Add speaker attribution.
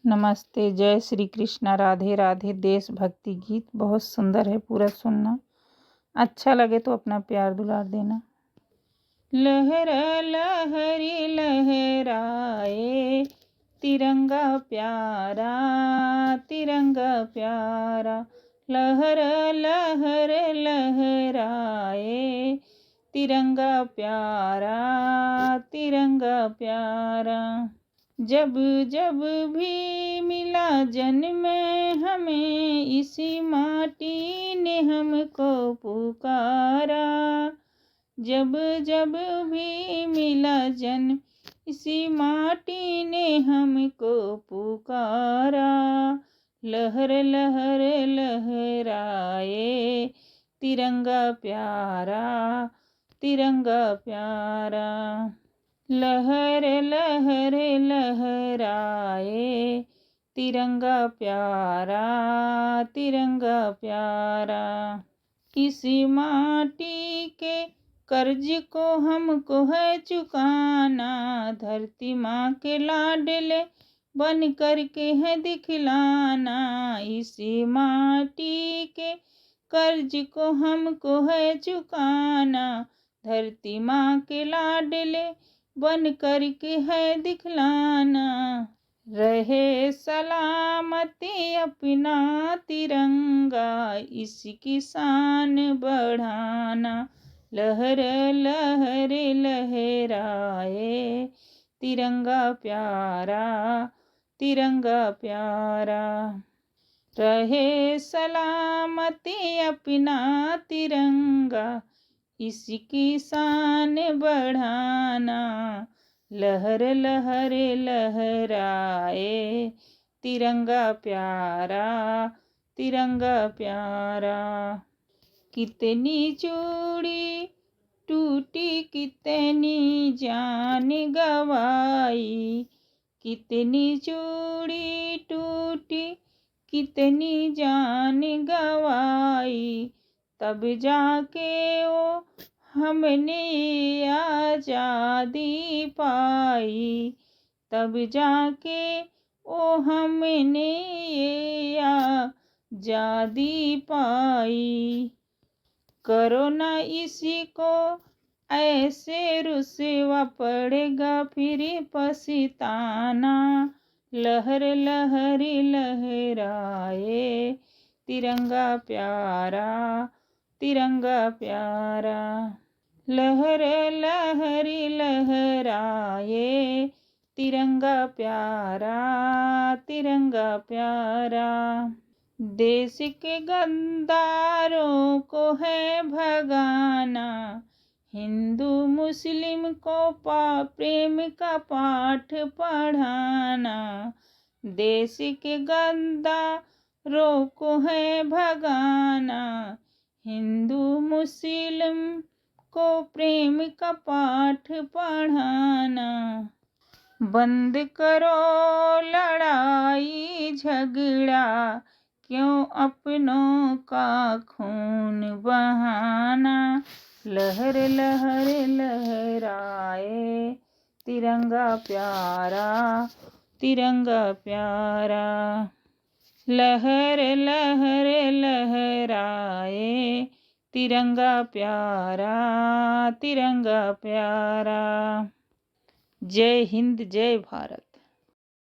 Speaker 1: नमस्ते, जय श्री कृष्णा, राधे राधे। देशभक्ति गीत बहुत सुंदर है, पूरा सुनना। अच्छा लगे तो अपना प्यार दुलार देना। लहर लहरी लहराए तिरंगा प्यारा, तिरंगा प्यारा। लहर लहर लहराए तिरंगा प्यारा, तिरंगा प्यारा। जब जब भी मिला जन्म हमें, इसी माटी ने हमको पुकारा। जब जब भी मिला जन्म, इसी माटी ने हमको पुकारा। लहर लहर लहराए तिरंगा प्यारा, तिरंगा प्यारा। लहर लहर लहराए तिरंगा प्यारा, तिरंगा प्यारा। इसी माटी के कर्ज को हमको है चुकाना, धरती माँ के लाडले बन करके है दिखलाना। इसी माटी के कर्ज को हमको है चुकाना, धरती माँ के लाडले बन करके है दिखलाना। रहे सलामती अपना तिरंगा, इसकी शान बढ़ाना। लहर लहर लहराए तिरंगा प्यारा, तिरंगा प्यारा। रहे सलामती अपना तिरंगा, इसकी शान बढ़ाना। लहर लहर लहराए तिरंगा प्यारा, तिरंगा प्यारा। कितनी चूड़ी टूटी, कितनी जान गवाई, कितनी चूड़ी टूटी, कितनी जान गवाई। तब जाके वो हमने आज़ादी पाई, तब जाके वो हमने आज़ादी पाई। करो ना इसी को ऐसे, रुसवा पड़ेगा फिर पछताना। लहर लहर लहराए तिरंगा प्यारा, तिरंगा प्यारा। लहर लहर लहराए तिरंगा प्यारा, तिरंगा प्यारा। देश के गद्दारों को है भगाना, हिंदू मुस्लिम को प्रेम का पाठ पढ़ाना। देश के गद्दारों को है भगाना, हिंदू मुस्लिम को प्रेम का पाठ पढ़ाना। बंद करो लड़ाई झगड़ा, क्यों अपनों का खून बहाना। लहर लहर लहराए तिरंगा प्यारा, तिरंगा प्यारा। लहर लहर लहराए तिरंगा प्यारा, तिरंगा प्यारा। जय हिंद, जय भारत।